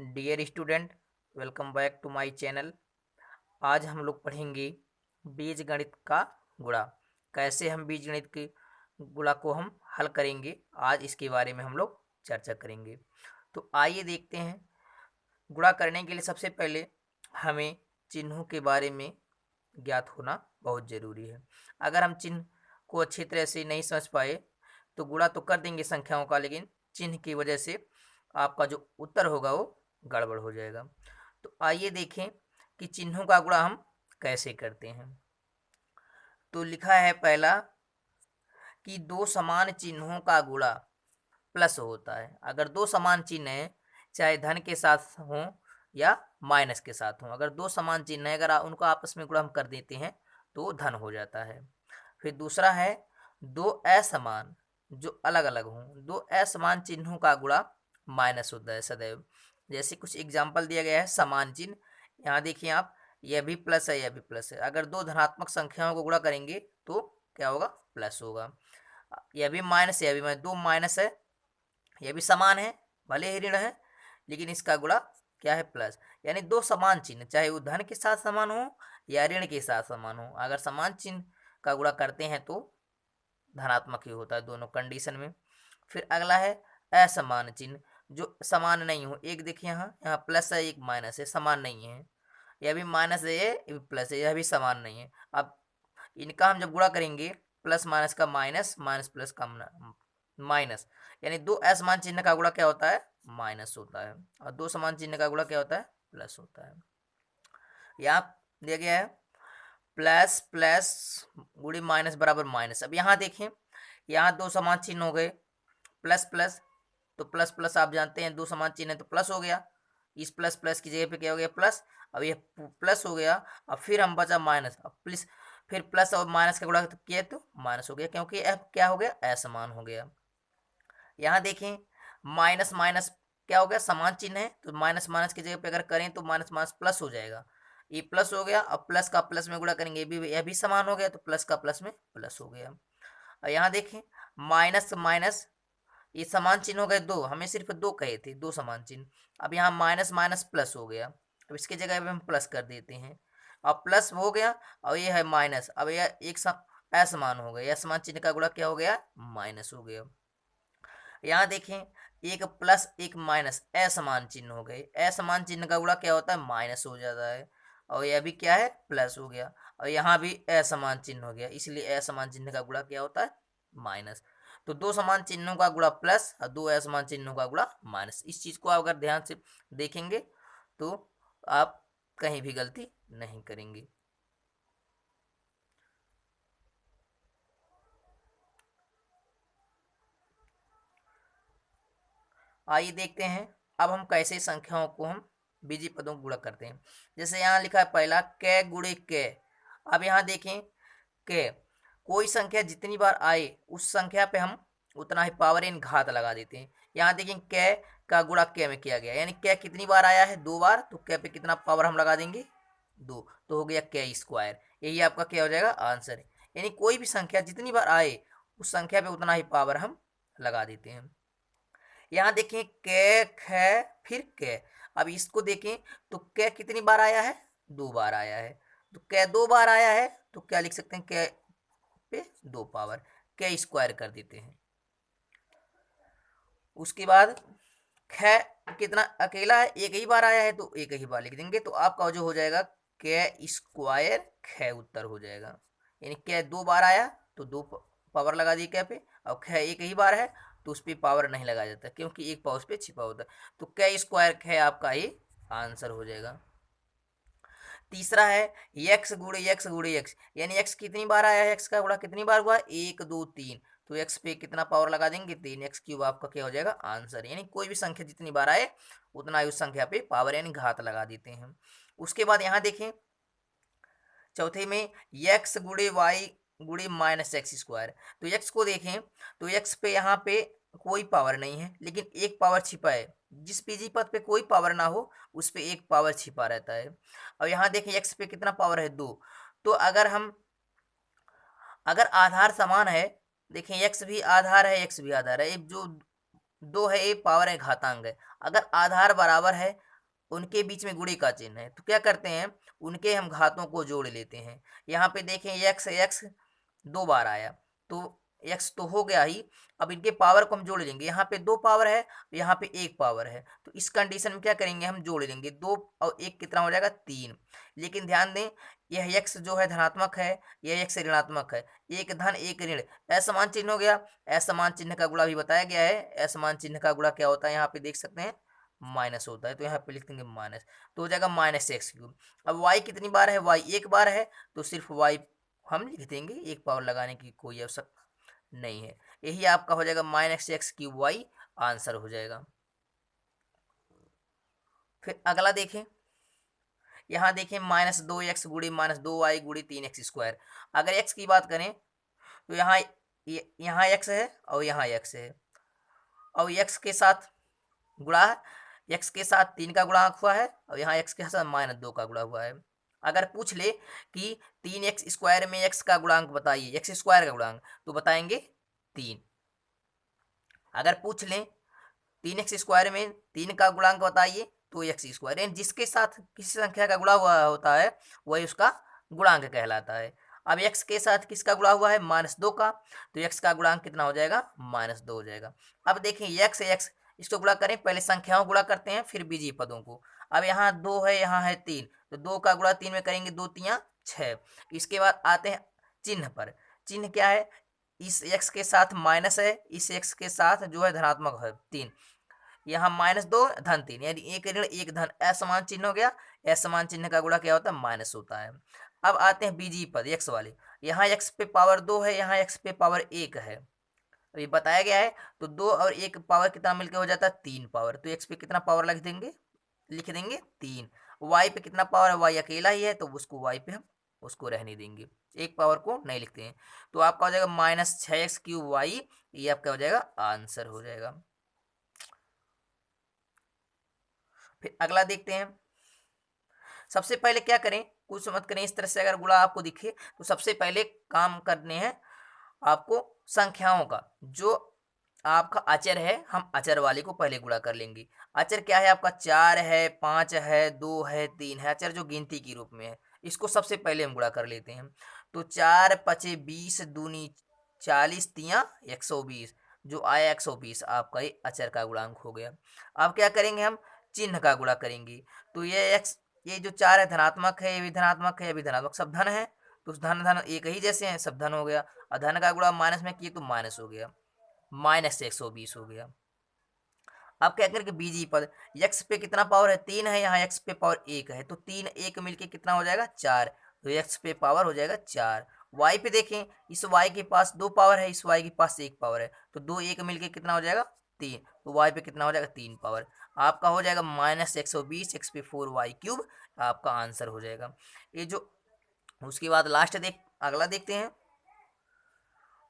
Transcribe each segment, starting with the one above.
Dear student, welcome back to my channel. आज हम लोग पढ़ेंगे बीजगणित का गुणा। कैसे हम बीजगणित के गुणा को हम हल करेंगे, आज इसके बारे में हम लोग चर्चा करेंगे। तो आइए देखते हैं। गुणा करने के लिए सबसे पहले हमें चिन्हों के बारे में ज्ञात होना बहुत ज़रूरी है। अगर हम चिन्ह को अच्छी तरह से नहीं समझ पाए तो गुणा तो कर देंगे संख्याओं का, लेकिन चिन्ह की वजह से आपका जो उत्तर होगा वो गड़बड़ हो जाएगा। तो आइए देखें कि चिन्हों का गुणा हम कैसे करते हैं। तो लिखा है पहला कि दो समान चिन्हों का गुणा प्लस होता है। अगर दो समान चिन्ह हैं, चाहे धन के साथ हों या माइनस के साथ हों, अगर दो समान चिन्ह है, अगर उनको आपस में गुणा हम कर देते हैं तो धन हो जाता है। फिर दूसरा है दो असमान जो अलग अलग हों, दो असमान चिन्हों का गुणा माइनस होता है सदैव। जैसे कुछ एग्जाम्पल दिया गया है समान चिन्ह। यहाँ देखिए आप, यह भी प्लस है, यह भी प्लस है। अगर दो धनात्मक संख्याओं को गुणा करेंगे तो क्या होगा? प्लस होगा। यह भी माइनस है, यह भी माइनस, दो माइनस है, यह भी समान है, भले ही ऋण है, लेकिन इसका गुणा क्या है? प्लस। यानी दो समान चिन्ह, चाहे वो धन के साथ समान हो या ऋण के साथ समान हो, अगर समान चिन्ह का गुणा करते हैं तो धनात्मक ही होता है दोनों कंडीशन में। फिर अगला है असमान चिन्ह जो समान नहीं हो। एक देखिए यहाँ, यहाँ प्लस है, एक माइनस है, समान नहीं है। यह भी माइनस है, ये भी प्लस है, यह भी समान नहीं है। अब इनका हम जब गुणा करेंगे, प्लस माइनस का माइनस, माइनस प्लस का माइनस, यानी दो असमान चिन्ह का गुणा क्या होता है? माइनस होता है। और दो समान चिन्ह का गुणा क्या होता है? प्लस होता है। यहाँ दिया गया है प्लस प्लस गुणी माइनस बराबर माइनस। अब यहाँ देखें, यहाँ दो समान चिन्ह हो गए, प्लस प्लस, तो प्लस प्लस आप जानते हैं दो समान चिन्ह है तो प्लस हो गया। इस प्लस प्लस की जगह पे क्या हो गया? प्लस। अब ये प्लस हो गया, अब फिर हम बचा माइनस। अब प्लस, फिर प्लस और माइनस का गुणा किया तो माइनस हो गया, क्योंकि अब क्या हो गया? असमान हो गया। यहाँ देखें माइनस माइनस क्या हो गया? समान चिन्ह है तो माइनस माइनस की जगह पे अगर करें तो माइनस माइनस प्लस हो जाएगा। ये प्लस हो गया, अब प्लस का प्लस में गुणा करेंगे, यह भी समान हो गया, तो प्लस का प्लस में प्लस हो गया। और यहाँ देखें माइनस माइनस, ये समान चिन्ह हो गए दो, हमें सिर्फ दो कहे थे, दो समान चिन्ह। अब यहाँ माइनस माइनस प्लस हो गया, अब इसकी जगह पे हम प्लस कर देते हैं। अब प्लस हो गया और ये है माइनस, अब यह एक असमान हो गया, असमान चिन्ह का गुणा क्या हो गया? माइनस हो गया। यहाँ देखें एक प्लस एक माइनस असमान चिन्ह हो गए, असमान चिन्ह का गुणा क्या होता है? माइनस हो जाता है। और यह भी क्या है? प्लस हो गया। और यहाँ भी असमान चिन्ह हो गया, इसलिए असमान चिन्ह का गुणा क्या होता है? माइनस। तो दो समान चिन्हों का गुणा प्लस और दो असमान चिन्हों का गुणा माइनस। इस चीज को आप अगर ध्यान से देखेंगे तो आप कहीं भी गलती नहीं करेंगे। आइए देखते हैं अब हम कैसे संख्याओं को हम बीजी पदों को गुणा करते हैं। जैसे यहाँ लिखा है पहला क गुणे क। अब यहाँ देखें क, कोई संख्या जितनी बार आए उस संख्या पे हम उतना ही पावर इन घात लगा देते हैं। यहाँ देखें क का गुणा क में किया गया, यानी क कितनी बार आया है? दो बार, तो क पे कितना पावर हम लगा देंगे? दो, तो हो गया क स्क्वायर। यही आपका क्या हो जाएगा? आंसर। यानी कोई भी संख्या जितनी बार आए उस संख्या पे उतना ही पावर हम लगा देते हैं। यहाँ देखें क ख फिर क। अब इसको देखें तो क कितनी बार आया है? दो बार आया है, तो क दो बार आया है तो क्या लिख सकते हैं? क पे दो पावर, क स्क्वायर कर देते हैं। उसके बाद ख कितना अकेला है? एक ही बार आया है तो एक ही बार लिख देंगे, तो आपका जो हो जाएगा क स्क्वायर ख उत्तर हो जाएगा। यानी क दो बार आया तो दो पावर लगा दी क पे, और ख एक ही बार है तो उस पर पावर नहीं लगाया जाता, क्योंकि एक पावर उस पर छिपा होता है। तो क स्क्वायर ख आपका ही आंसर हो जाएगा। तीसरा है यक्स गुणे यक्स गुणे यक्स, यानी यक्स कितनी बार आया है? यक्स का गुणा कितनी बार हुआ? एक दो तीन, तो एक्स पे कितना पावर लगा देंगे? तीन। एक्स क्यूब आपका क्या हो जाएगा? आंसर। यानी कोई भी संख्या जितनी बार आए उतना ही उस संख्या पे पावर यानी घात लगा देते हैं। उसके बाद यहाँ देखें चौथे में यक्स गुणे वाई गुणे माइनस एक्स स्क्वायर। तो यक्स को देखें तो यक्स पे यहाँ पे कोई पावर नहीं है, लेकिन एक पावर छिपा है। जिस पीजी पद पे कोई पावर ना हो उस पे एक पावर छिपा रहता है। और यहाँ देखें एक्स पे कितना पावर है? दो। तो अगर आधार समान है, देखें एक्स भी आधार है, एक्स भी आधार है, एक जो दो है ये पावर है घातांक है। अगर आधार बराबर है उनके बीच में गुणे का चिन्ह है, तो क्या करते हैं, उनके हम घातों को जोड़ लेते हैं। यहाँ पे देखें एक्स एक्स 2 बार आया, तो एक्स तो हो गया ही। अब इनके पावर को हम जोड़ लेंगे, यहाँ पे 2 पावर है, यहाँ पे 1 पावर है, तो इस कंडीशन में क्या करेंगे, हम जोड़ लेंगे 2 और 1 कितना हो जाएगा 3। लेकिन ध्यान दें, यह एक्स जो है धनात्मक है, यह एक्स ऋणात्मक है, एक धन एक ऋण, असमान चिन्ह हो गया। असमान चिन्ह का गुणा भी बताया गया है, असमान चिन्ह का गुणा क्या होता है, यहाँ पे देख सकते हैं माइनस होता है, तो यहाँ पे लिख देंगे माइनस, तो हो जाएगा माइनस एक्स क्यूब। अब वाई कितनी बार है, वाई 1 बार है, तो सिर्फ वाई हम लिख देंगे, 1 पावर लगाने की कोई आवश्यकता नहीं है। यही आपका हो जाएगा minus X cube Y, answer हो जाएगा। फिर अगला देखें, यहाँ देखें -2x गुड़ी -2y गुड़ी 3x स्क्वायर। अगर x की बात करें तो यहाँ x है और यहाँ x है, और x के साथ गुणा है, x के साथ 3 का गुणा हुआ है, और यहाँ x के साथ -2 का गुणा हुआ है। अगर पूछ ले कि 3x स्क्वायर में x का गुणांक बताइए, x स्क्वायर का गुणांक, तो बताएंगे 3। अगर पूछ लें 3x स्क्वायर में 3 का गुणांक बताइए, तो एक्स स्क्वायर, यानी जिसके साथ किसी संख्या का गुणा हुआ होता है वही उसका गुणांक कहलाता है। अब x के साथ किसका गुणा हुआ है, -2 का, तो x का गुणांक कितना हो जाएगा, -2 हो जाएगा। अब देखें x इसको गुणा करें, पहले संख्याओं गुणा करते हैं फिर बीजीय पदों को। अब यहाँ 2 है, यहाँ है 3, तो 2 का गुणा 3 में करेंगे, 2 3 6। इसके बाद आते हैं चिन्ह पर। चिन्ह क्या है, इस x के साथ माइनस है, इस x के साथ जो है धनात्मक है 3, यहाँ -2 धन 3, यानी एक ऋण एक धन, असमान चिन्ह हो गया। असमान चिन्ह का गुणा क्या होता है, माइनस होता है। अब आते हैं बीजीय पद x वाले, यहाँ x पे पावर 2 है, यहाँ x पे पावर 1 है, अभी बताया गया है, तो 2 और 1 पावर कितना मिलकर हो जाता है 3 पावर, तो x पे कितना पावर लिख देंगे 3। y पे कितना पावर है, y अकेला ही है, तो उसको y पे हम उसको रहने देंगे, एक पावर को नहीं लिखते हैं। तो आपका हो जाएगा -6x³ ये आपका हो जाएगा आंसर हो जाएगा। फिर अगला देखते हैं। सबसे पहले क्या करें, कुछ मत करें, इस तरह से अगर गुणा आपको दिखे तो सबसे पहले काम करने हैं आपको संख्याओं का, जो आपका अचर है हम अचर वाले को पहले गुणा कर लेंगे। अचर क्या है आपका, 4 है, 5 है, 2 है, 3 है, अचर जो गिनती के रूप में है, इसको सबसे पहले हम गुणा कर लेते हैं। तो 4 5 20 दूनी 40 तियाँ 120, जो आया 120 आपका ये अचर का गुणांक हो गया। अब क्या करेंगे, हम चिन्ह का गुणा करेंगे। तो ये जो 4 है धनात्मक है, ये भी धनात्मक है, ये भी धनात्मक, सब धन है, तो धन धन एक ही जैसे हैं, सब धन हो गया। और धन का गुणा माइनस में किए तो माइनस हो गया, -120 हो गया। अब क्या करेंगे बीजीय पद, x पे कितना पावर है 3 है, यहाँ x पे पावर 1 है, तो 3 1 मिलके कितना हो जाएगा 4, तो x पे पावर हो जाएगा 4। y पे देखें, इस y के पास 2 पावर है, इस y के पास 1 पावर है, तो 2 1 मिलके कितना हो जाएगा 3, तो y पे कितना हो जाएगा 3 पावर। आपका हो जाएगा -120 x पे 4y³ आपका आंसर हो जाएगा। ये जो उसके बाद लास्ट अगला देखते हैं,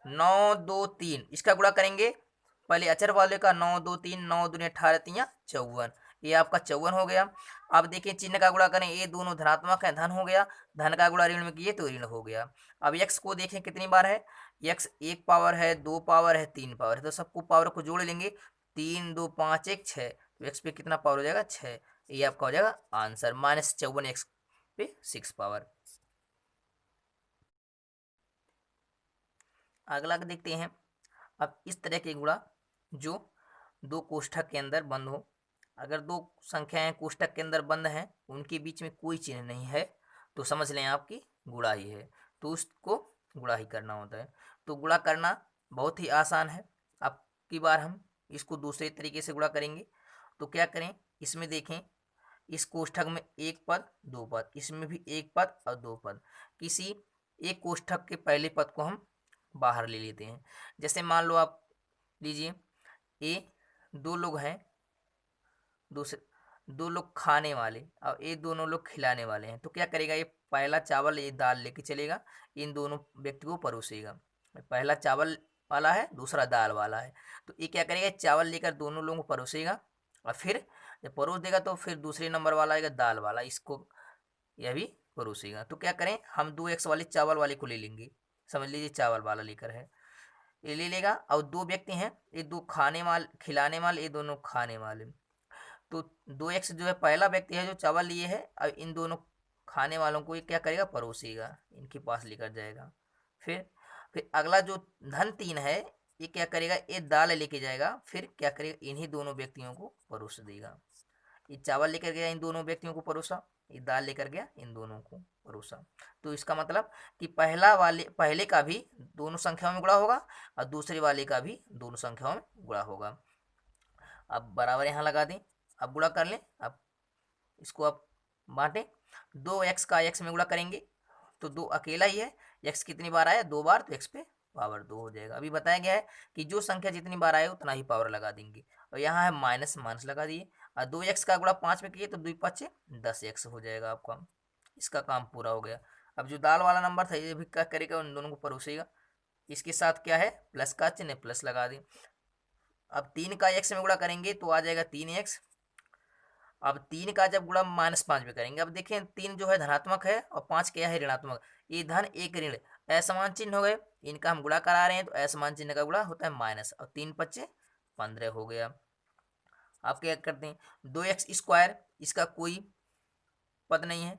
9 2 3 इसका गुणा करेंगे। पहले अचर वाले का 9 2 3, 9 दूनी 18 तियाँ 54, ये आपका 54 हो गया। अब देखिए चिन्ह का गुणा करें, ये दोनों धनात्मक है, धन हो गया, धन का गुणा ऋण में किए तो ऋण हो गया। अब x को देखें कितनी बार है, x 1 पावर है, 2 पावर है, 3 पावर है, तो सबको पावर को जोड़ लेंगे, 3 2 5 1 6, तो x पे कितना पावर हो जाएगा 6, ये आपका हो जाएगा आंसर, -54 x पे 6 पावर। अगला देखते हैं। अब इस तरह के गुणा जो दो कोष्ठक के अंदर बंद हो, अगर दो संख्याएं कोष्ठक के अंदर बंद हैं, उनके बीच में कोई चिन्ह नहीं है, तो समझ लें आपकी गुणा ही है, तो उसको गुणा ही करना होता है। तो गुणा करना बहुत ही आसान है। अब की बार हम इसको दूसरे तरीके से गुणा करेंगे। तो क्या करें, इसमें देखें, इस कोष्ठक में एक पद दो पद, इसमें भी एक पद और दो पद, किसी एक कोष्ठक के पहले पद को हम बाहर ले लेते हैं। जैसे मान लो आप लीजिए, ए दो लोग हैं, दूसरे दो लोग खाने वाले और ये दोनों लोग खिलाने वाले हैं, तो क्या करेगा, ये पहला चावल ये दाल लेके चलेगा, इन दोनों व्यक्ति को परोसेगा। पहला चावल वाला है, दूसरा दाल वाला है, तो ये क्या करेगा, चावल लेकर दोनों लोगों को परोसेगा, और फिर जब परोस देगा तो फिर दूसरे नंबर वाला आएगा दाल वाला, इसको यह भी परोसेगा। तो क्या करें, हम 2x वाले चावल वाले को ले लेंगे, समझ लीजिए चावल वाला लेकर है, ये ले लेगा। और दो व्यक्ति हैं, ये दो खिलाने वाले, ये दोनों खाने वाले, तो 2x जो है पहला व्यक्ति है जो चावल लिए है, अब इन दोनों खाने वालों को ये क्या करेगा, परोसेगा, इनके पास लेकर जाएगा। फिर अगला जो धन 3 है, ये क्या करेगा, ये दाल लेके जाएगा, फिर क्या करेगा, इन्हीं दोनों व्यक्तियों को परोस देगा। ये चावल लेकर गया, इन दोनों व्यक्तियों को परोसा, ये दाल लेकर गया, इन दोनों को परोसा। तो इसका मतलब कि पहले का भी दोनों संख्याओं में गुणा होगा और दूसरे वाले का भी दोनों संख्याओं में गुणा होगा। अब बराबर यहाँ लगा दें, अब गुणा कर लें। अब इसको अब बांटें, 2x का x में गुणा करेंगे तो 2 अकेला ही है, x कितनी बार आया, 2 बार, तो x पे पावर 2 हो जाएगा। अभी बताया गया है कि जो संख्या जितनी बार आए उतना ही पावर लगा देंगे, और यहाँ है माइनस, माइनस लगा दिए, और 2x का गुणा 5 में किए तो 2 5 10x हो जाएगा आपका। इसका काम पूरा हो गया। अब जो दाल वाला नंबर था ये भी क्या करेगा, उन दोनों को परोसेगा। इसके साथ क्या है, प्लस का चिन्ह, प्लस लगा दें। अब 3 का x में गुणा करेंगे तो आ जाएगा 3x। अब 3 का जब गुणा -5 में करेंगे, अब देखें 3 जो है धनात्मक है और 5 क्या है, ऋणात्मक। ये धन एक ऋण असमान चिन्ह हो गए, इनका हम गुणा करा रहे हैं तो असमान चिन्ह का गुणा होता है माइनस, और 3 पच्चे 15 हो गया। आप क्या करते हैं, 2x², इसका कोई पद नहीं है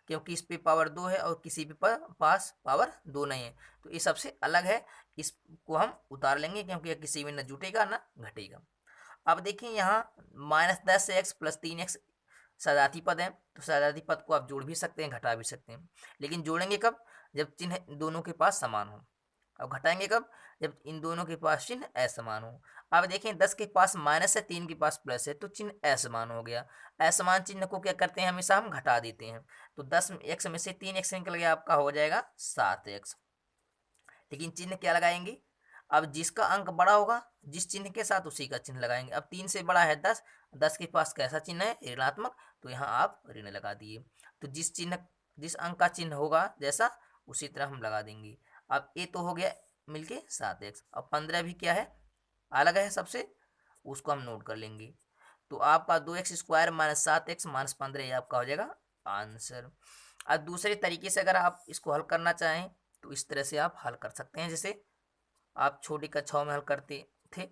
क्योंकि इस पे पावर 2 है और किसी भी पास पावर 2 नहीं है, तो ये सबसे अलग है, इसको हम उतार लेंगे क्योंकि यह किसी में न जुटेगा न घटेगा। अब देखिए यहाँ -10x प्लस 3x सजाती पद है, तो सजाती पद को आप जोड़ भी सकते हैं, घटा भी सकते हैं, लेकिन जोड़ेंगे कब, जब चिन्ह दोनों के पास समान हो। अब घटाएंगे कब, जब इन दोनों के पास चिन्ह असमान हो। अब देखें 10 के पास माइनस है, 3 के पास प्लस है, तो चिन्ह असमान हो गया। असमान चिन्ह को क्या करते हैं, हमेशा हम घटा देते हैं, तो 10x में से 3x निकल गया, आपका हो जाएगा 7x। लेकिन चिन्ह क्या लगाएंगे, अब जिसका अंक बड़ा होगा जिस चिन्ह के साथ उसी का चिन्ह लगाएंगे। अब 3 से बड़ा है 10, 10 के पास कैसा चिन्ह है, ऋणात्मक, तो यहाँ आप ऋण लगा दिए। तो जिस अंक का चिन्ह होगा जैसा, उसी तरह हम लगा देंगे। अब ये तो हो गया मिलके 7x। अब 15 भी क्या है, अलग है सबसे, उसको हम नोट कर लेंगे। तो आपका 2x² -7x -15 ये आपका हो जाएगा आंसर। अब दूसरे तरीके से अगर आप इसको हल करना चाहें तो इस तरह से आप हल कर सकते हैं, जैसे आप छोटी कक्षाओं में हल करते थे,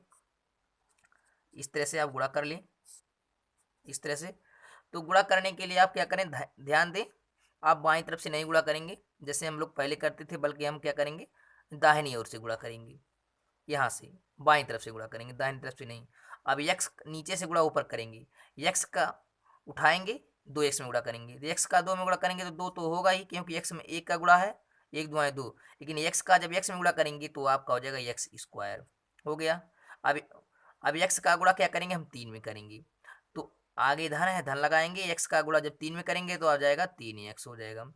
इस तरह से आप गुणा कर लें, इस तरह से। तो गुणा करने के लिए आप क्या करें, ध्यान दें, आप बाईं तरफ से नहीं गुणा करेंगे जैसे हम लोग पहले करते थे, बल्कि हम क्या करेंगे, दाहिनी ओर से गुणा करेंगे, यहाँ से बाईं तरफ से गुणा करेंगे, दाहिनी तरफ से नहीं। अब x नीचे से गुणा ऊपर करेंगे, x का उठाएंगे 2x में गुणा करेंगे, तो x का 2 में गुणा करेंगे तो 2 तो होगा ही क्योंकि x में 1 का गुणा है, 1 2 2, लेकिन x का जब x में गुणा करेंगे तो आपका हो जाएगा x² हो गया। अब अब x का गुणा क्या करेंगे, हम 3 में करेंगे, तो आगे धन है, धन लगाएंगे, x का गुणा जब 3 में करेंगे तो आ जाएगा 3x हो जाएगा।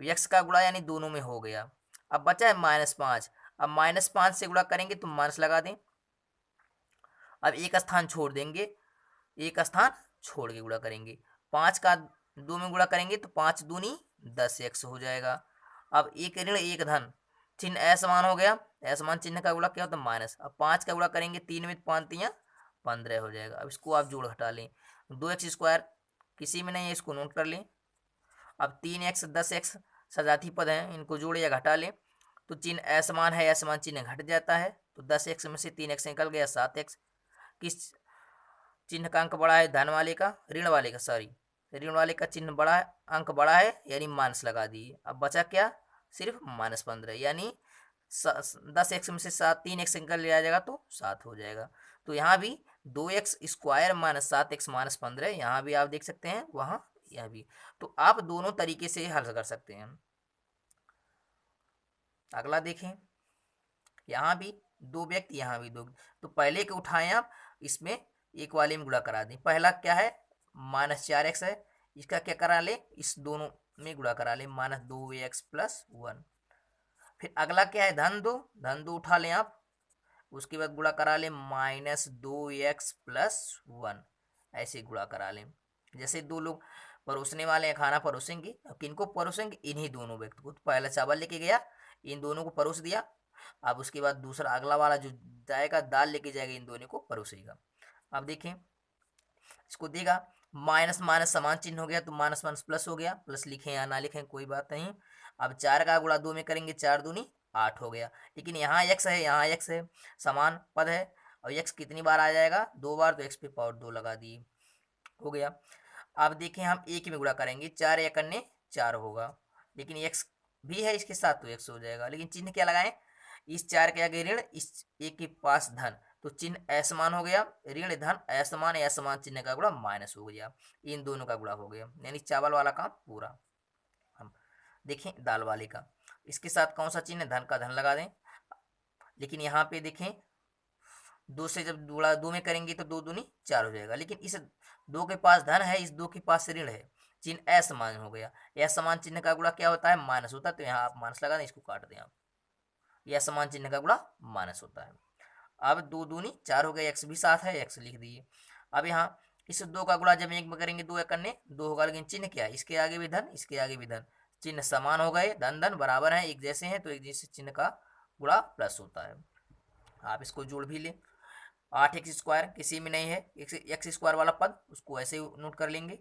x का गुणा यानी दोनों में हो गया। अब बचा है -5, अब -5 से गुणा करेंगे तो माइनस लगा दें। अब एक स्थान छोड़ देंगे, एक स्थान छोड़ के गुणा करेंगे, 5 का 2 में गुणा करेंगे तो 5 दूनी 10x हो जाएगा। अब एक ऋण एक धन, चिन्ह असमान हो गया, असमान चिन्ह का गुणा क्या होता है माइनस। अब 5 का गुणा करेंगे 3 में 5 3 15 हो जाएगा। अब इसको आप जोड़ घटा लें, 2x² किसी में नहीं है, इसको नोट कर लें। अब 3x 10x सजाती पद हैं, इनको जोड़े या घटा लें, तो चिन्ह असमान है, असमान चिन्ह घट जाता है, तो 10x में से 3x निकल गया 7x। किस चिन्ह का अंक बड़ा है, धन वाले का, ऋण वाले का, सॉरी ऋण वाले का चिन्ह बड़ा है, अंक बड़ा है, यानी माइनस लगा दिए। अब बचा क्या, सिर्फ -15, यानी 10x में से 3x निकल लिया जाएगा तो 7 हो जाएगा। तो यहाँ भी 2x² -7x -15, यहाँ भी आप देख सकते हैं, वहाँ यह भी। तो आप दोनों तरीके से हल कर सकते हैं। अगला देखें, यहाँ भी 2 व्यक्ति, यहाँ भी 2, तो पहले के उठाएं आप, इसमें एक वाले में गुणा करा दें। पहला क्या है, -4x है, इसका क्या करा ले, इस दोनों में गुणा करा ले, -2x + 1। फिर अगला क्या है, धन 2 उठा लें आप, उसके बाद गुणा करा लें -2x + 1, ऐसे गुणा करा लें। जैसे 2 लोग परोसने वाले हैं, खाना परोसेंगे, किनको परोसेंगे, इन्हीं दोनों व्यक्ति को। तो पहला चावल लेके गया, इन दोनों को परोस दिया, अब उसके बाद दूसरा अगला वाला जो जाएगा दाल लेके जाएगा, इन दोनों को परोसेगा। अब देखें, इसको देगा, माइनस माइनस समान चिन्ह हो गया, तो माइनस माइनस प्लस हो गया, प्लस लिखें या ना लिखें कोई बात नहीं। अब 4 का गुणा 2 में करेंगे, 4 दूनी 8 हो गया, लेकिन यहाँ x है, यहाँ x है, समान पद है, और x कितनी बार आ जाएगा, 2 बार, तो x पे पावर 2 लगा दिए। हो गया। अब देखें हम एक में गुणा करेंगे, 4 एक अन्य 4 होगा, लेकिन एक्स भी है इसके साथ तो एक्स हो जाएगा, लेकिन चिन्ह क्या लगाएं, इस 4 के आगे ऋण, इस एक के पास धन, तो चिन्ह असमान हो गया, ऋण धन असमान, असमान चिन्ह का गुणा माइनस हो गया, इन दोनों का गुणा हो गया, यानी चावल वाला काम पूरा। हम देखें दाल वाले का, इसके साथ कौन सा चिन्ह, धन का धन लगा दें, लेकिन यहाँ पे देखें दो से जब गुणा दो में करेंगे तो दो दूनी 4 हो जाएगा, लेकिन इस दो के पास धन है, इस दो के पास ऋण है, चिन्ह असमान हो गया, असमान चिन्ह का गुणा क्या होता है, माइनस होता है, तो यहाँ आप माइनस लगा दें, इसको काट दें आप, यह असमान चिन्ह का गुणा माइनस होता है। अब दो दूनी 4 हो गए, एक्स भी साथ है, एक्स लिख दिए। अब यहाँ इस दो का गुणा जब एक में करेंगे दो एक अन्य दो होगा, लेकिन चिन्ह क्या है, इसके आगे भी धन, इसके आगे भी धन, चिन्ह समान हो गए, धन धन बराबर है, एक जैसे हैं, तो एक जैसे चिन्ह का गुणा प्लस होता है। आप इसको जोड़ भी लें, 8x² किसी में नहीं है, x² वाला पद उसको ऐसे ही नोट कर लेंगे।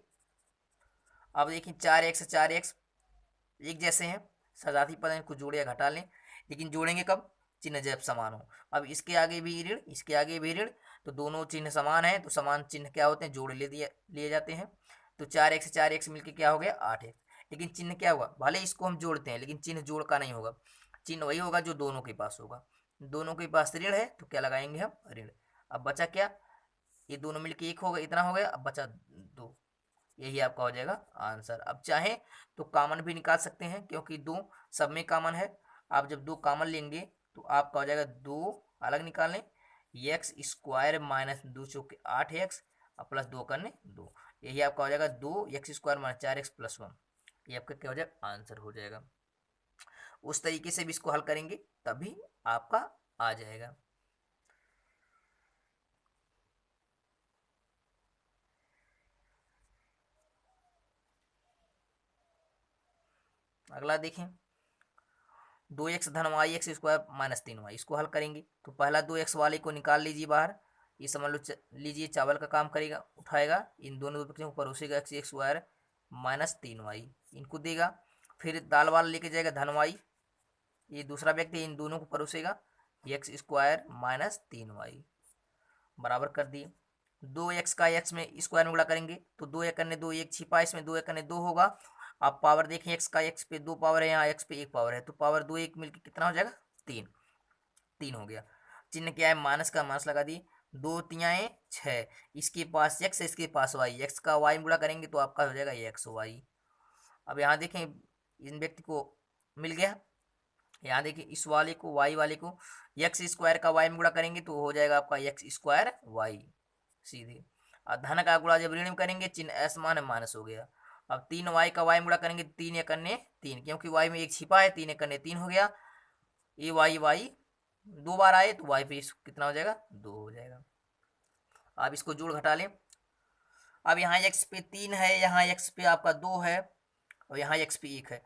अब देखिए 4x एक जैसे हैं, सजाती पद, इनको जोड़े या घटा लें, लेकिन जोड़ेंगे कब, चिन्ह जब समान हो। अब इसके आगे भी ऋण, इसके आगे भी ऋण, तो दोनों चिन्ह समान है, तो समान चिन्ह क्या होते हैं, जोड़ लिए जाते हैं, तो 4x मिलके क्या हो गया 8x, लेकिन चिन्ह क्या होगा, भले इसको हम जोड़ते हैं लेकिन चिन्ह जोड़ का नहीं होगा, चिन्ह वही होगा जो दोनों के पास होगा, दोनों के पास ऋण है तो क्या लगाएंगे हम, ऋण। अब बचा क्या, ये दोनों मिलके एक हो गया, इतना हो गया, अब बचा 2, यही आपका हो जाएगा आंसर। अब चाहे तो कॉमन भी निकाल सकते हैं, क्योंकि 2 सब में कॉमन है, आप जब 2 कॉमन लेंगे तो आपका हो जाएगा 2 अलग निकालें, x² माइनस 2 चौके 8x प्लस 2 करने 2, यही आपका हो जाएगा 2x² माइनस 4x प्लस 1, ये आपका क्या हो जाएगा आंसर हो जाएगा। उस तरीके से भी इसको हल करेंगे तभी आपका आ जाएगा। अगला देखें, 2x धन वाई x² माइनस 3y, इसको हल करेंगे तो पहला 2x वाले को निकाल लीजिए बाहर, ये समझ लो लीजिए चावल का काम करेगा, उठाएगा, इन दोनों बच्चों को परोसेगा, x² माइनस 3y इनको देगा, फिर दाल वाला लेके जाएगा धन वाई, ये दूसरा व्यक्ति इन दोनों को परोसेगा, x² माइनस 3y बराबर कर दिए। 2x का x में स्क्वायर में गुणा करेंगे तो 2 एक अन्य 2, एक छिपा इसमें, 2 एक अन्य 2 होगा। आप पावर देखें, x का x पे 2 पावर है, यहाँ x पे 1 पावर है, तो पावर 2 1 मिलकर कितना हो जाएगा 3, 3 हो गया। चिन्ह क्या है, माइनस का माइनस लगा दिए, 2 तियाएँ 6, इसके पास x है, इसके पास y, x का y में गुणा करेंगे तो आपका हो जाएगा xy। अब यहाँ देखें इन व्यक्ति को मिल गया, यहाँ देखिए इस वाले को y वाले को x² का y में गुणा करेंगे तो हो जाएगा आपका x² y सीधे। और धन का गुणा जब ऋण में करेंगे चिन्ह असमान है, माइनस हो गया। अब 3y का y में गुणा करेंगे 3 एक अन्य 3, क्योंकि y में एक छिपा है, 3 एक अन्य 3 हो गया, ये y 2 बार आए तो y पे कितना हो जाएगा 2 हो जाएगा। अब इसको जोड़ घटा लें, अब यहाँ x पे 3 है, यहाँ x पे आपका 2 है, और यहाँ x पे 1 है,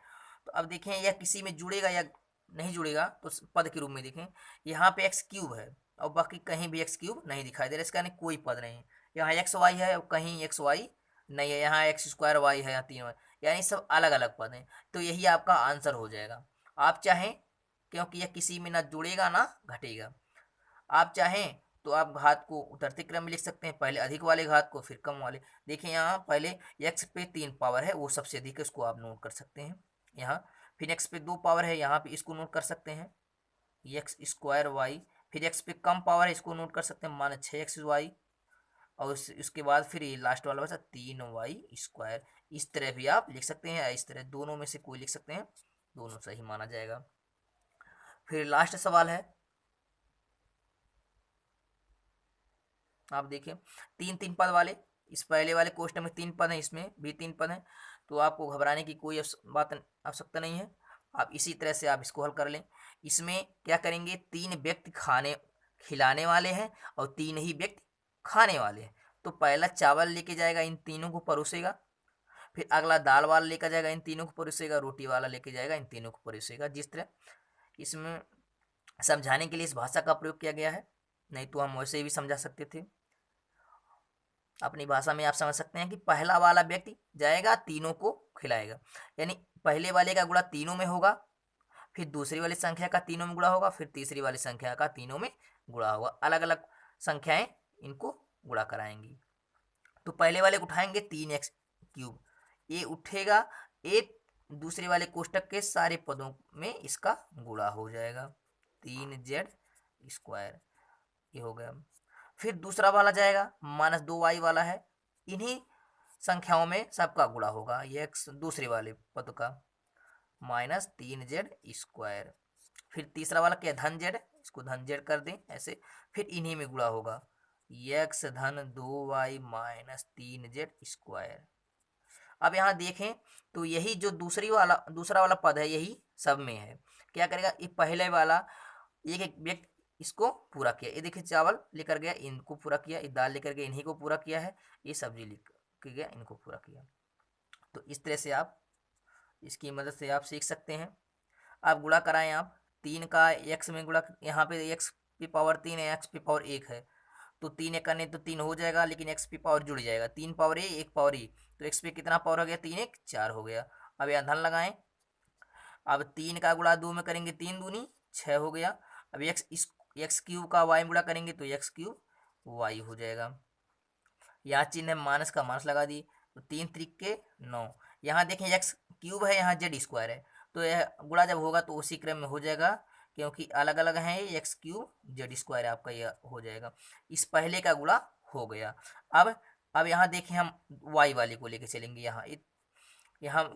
तो अब देखें यह किसी में जुड़ेगा या नहीं जुड़ेगा, तो पद के रूप में देखें, यहाँ पे x³ है और बाकी कहीं भी x³ नहीं दिखाई दे रहा, इसका नहीं कोई पद नहीं है, यहाँ xy है और कहीं xy नहीं है, यहाँ x² y है, यहाँ 3y, यानी सब अलग अलग पद हैं, तो यही आपका आंसर हो जाएगा। आप चाहें, क्योंकि यह किसी में ना जुड़ेगा ना घटेगा, आप चाहें तो आप घात को उतरते क्रम में लिख सकते हैं, पहले अधिक वाले घात को फिर कम वाले। देखिए यहाँ पहले x पे 3 पावर है, वो सबसे अधिक है, उसको आप नोट कर सकते हैं यहाँ, फिर x पे 2 पावर है, यहाँ पे इसको नोट कर सकते हैं x²y, फिर x पे कम पावर है, इसको नोट कर सकते हैं माइनस 6xy, और उसके बाद फिर ये लास्ट वाला बचा 3y², इस तरह भी आप लिख सकते हैं, इस तरह दोनों में से कोई लिख सकते हैं, दोनों सही माना जाएगा। फिर लास्ट सवाल है, आप देखिए 3 पद वाले, इस पहले वाले क्वेश्चन में 3 पद हैं, इसमें भी 3 पद हैं, तो आपको घबराने की कोई आवश्यकता नहीं है, आप इसी तरह से आप इसको हल कर लें। इसमें क्या करेंगे, 3 व्यक्ति खिलाने वाले हैं और 3 ही व्यक्ति खाने वाले हैं, तो पहला चावल लेके जाएगा, इन तीनों को परोसेगा, फिर अगला दाल वाला लेकर जाएगा, इन तीनों को परोसेगा, रोटी वाला लेके जाएगा, इन तीनों को परोसेगा। जिस तरह इसमें समझाने के लिए इस भाषा का प्रयोग किया गया है, नहीं तो हम वैसे भी समझा सकते थे, अपनी भाषा में आप समझ सकते हैं कि पहला वाला व्यक्ति जाएगा तीनों को खिलाएगा, यानी पहले वाले का गुणा तीनों में होगा, फिर दूसरी वाली संख्या का तीनों में गुणा होगा, फिर तीसरी वाली संख्या का तीनों में गुणा होगा, अलग अलग संख्याएं इनको गुणा कराएंगी। तो पहले वाले को उठाएंगे 3x³ ये उठेगा, ए दूसरे वाले कोष्टक के सारे पदों में इसका गुणा हो जाएगा 3z², ये हो गया। फिर दूसरा वाला जाएगा -2y वाला है, इन्हीं संख्याओं में सबका गुणा होगा, ये x दूसरे वाले पद का -3z²। फिर तीसरा वाला क्या धन z, इसको धन z कर दें ऐसे, फिर इन्हीं में गुणा होगा x धन 2y -3z²। अब यहाँ देखें तो यही जो दूसरा वाला पद है यही सब में है, क्या करेगा, ये पहले वाला एक एक व्यक्ति इसको पूरा किया, ये देखिए चावल लेकर गया इनको पूरा किया, ये दाल लेकर गया इन्हीं को पूरा किया है, ये सब्जी लेकर गया इनको पूरा किया। तो इस तरह से आप इसकी मदद से आप सीख सकते हैं। आप गुणा कराएं, आप 3 का x में गुणा, यहाँ पे x⁻³ है, x⁻1 है, तो 3 एक करने तो 3 हो जाएगा, लेकिन x⁻ जुड़ जाएगा, 3 पावर a 1 पावर e, तो x पे कितना पावर हो गया, 3 1 4 हो गया। अब यहाँ धन लगाएं, अब 3 का गुणा 2 में करेंगे 3 दूनी 6 हो गया। अब x³ का y में गुणा करेंगे तो x³ y हो जाएगा। यहाँ चिन्ह है माइनस का माइनस लगा दी, तो 3 त्रिक 9। यहाँ देखें x³ है, यहाँ z² है, तो यह गुणा जब होगा तो उसी क्रम में हो जाएगा, क्योंकि अलग अलग हैं, ये x³ z² आपका यह हो जाएगा। इस पहले का गुणा हो गया। अब यहाँ देखें हम y वाले को लेके चलेंगे, यहाँ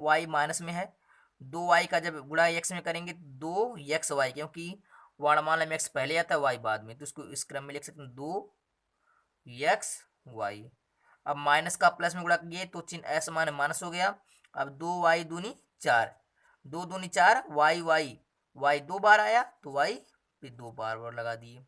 y माइनस में है, 2y का जब गुणा x में करेंगे 2xy, क्योंकि वर्णमाला में x पहले आता है y बाद में, तो इसको इस क्रम में लिख सकते हैं 2xy। अब माइनस का प्लस में गुणा किए तो चिन्ह ऐसा मान माइनस हो गया। अब 2y दूनी 4, 2 दूनी 4 y 2 बार आया तो y पे 2 बार लगा दिए,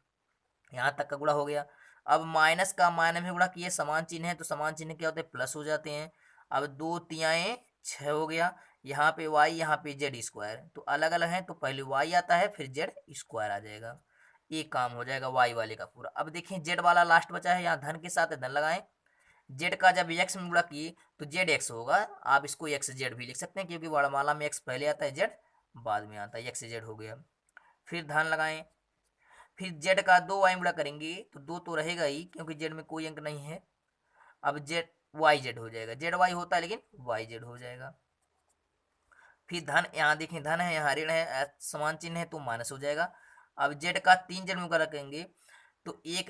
यहाँ तक का गुणा हो गया। अब माइनस का माइनस में गुणा किए, समान चिन्ह है तो समान चिन्ह क्या होते हैं, प्लस हो जाते हैं। अब 2 तियाएं 6 हो गया, यहाँ पे y यहाँ पे z², तो अलग अलग हैं तो पहले y आता है फिर z² आ जाएगा, ये काम हो जाएगा y वाले का पूरा। अब देखें z वाला लास्ट बचा है, यहाँ धन के साथ धन लगाएं, z का जब x में गुणा किए तो zx होगा, आप इसको xz भी लिख सकते हैं, क्योंकि वर्णमाला में x पहले आता है z बाद में आता है, xz हो गया। फिर धन लगाएं, फिर z का 2y गुणा करेंगे तो 2 तो रहेगा ही, क्योंकि z में कोई अंक नहीं है। अब yz हो जाएगा, zy होता है लेकिन yz हो जाएगा। फिर धन, यहाँ देखें धन है यहाँ ऋण है, समान चिन्ह है तो माइनस हो जाएगा। अब z का 3 z में गुणा करेंगे तो एक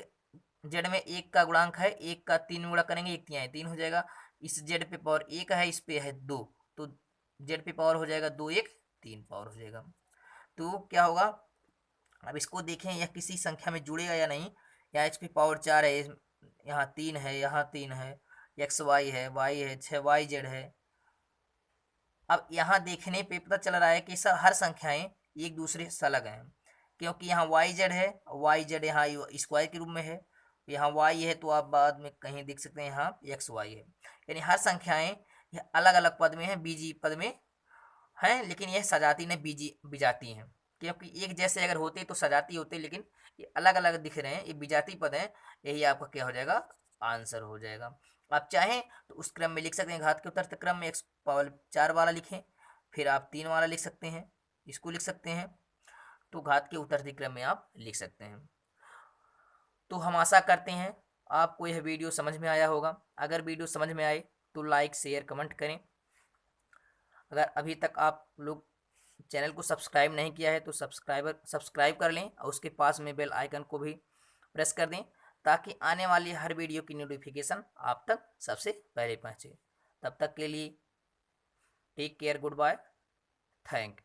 z में 1 का गुणांक है, 1 का 3 में गुणा करेंगे 1 तिहाई 3 हो जाएगा। इस z पे पावर 1 है, इस पे है 2, तो z पे पावर हो जाएगा 2 1 3 पावर हो जाएगा। तो क्या होगा, अब इसको देखें यह किसी संख्या में जुड़ेगा या नहीं। यहाँ x पे पावर 4 है, यहाँ 3 है, यहाँ 3 है, xy है, y है, 6yz है। अब यहाँ देखने पे पता चल रहा है कि हर संख्याएं एक दूसरे से अलग हैं, क्योंकि यहाँ yz है, yz यहाँ स्क्वायर के रूप में है, यहाँ y है तो आप बाद में कहीं देख सकते हैं यहाँ xy है, यानी हर संख्याएं यह अलग अलग पद में हैं, बीजी पद में हैं, लेकिन यह सजाती ने बीजाती हैं, क्योंकि एक जैसे अगर होते तो सजाती होते, लेकिन ये अलग अलग दिख रहे हैं, ये बीजाती पद हैं, यही आपका क्या हो जाएगा, आंसर हो जाएगा। आप चाहें तो उस क्रम में लिख सकते हैं, घात के उत्तर क्रम में x⁻4 वाला लिखें, फिर आप 3 वाला लिख सकते हैं, इसको लिख सकते हैं, तो घात के उतरते क्रम में आप लिख सकते हैं। तो हम आशा करते हैं आपको यह वीडियो समझ में आया होगा। अगर वीडियो समझ में आए तो लाइक शेयर कमेंट करें। अगर अभी तक आप लोग चैनल को सब्सक्राइब नहीं किया है तो सब्सक्राइब कर लें और उसके पास में बेल आइकन को भी प्रेस कर दें, ताकि आने वाली हर वीडियो की नोटिफिकेशन आप तक सबसे पहले पहुंचे। तब तक के लिए take care, good bye, thank.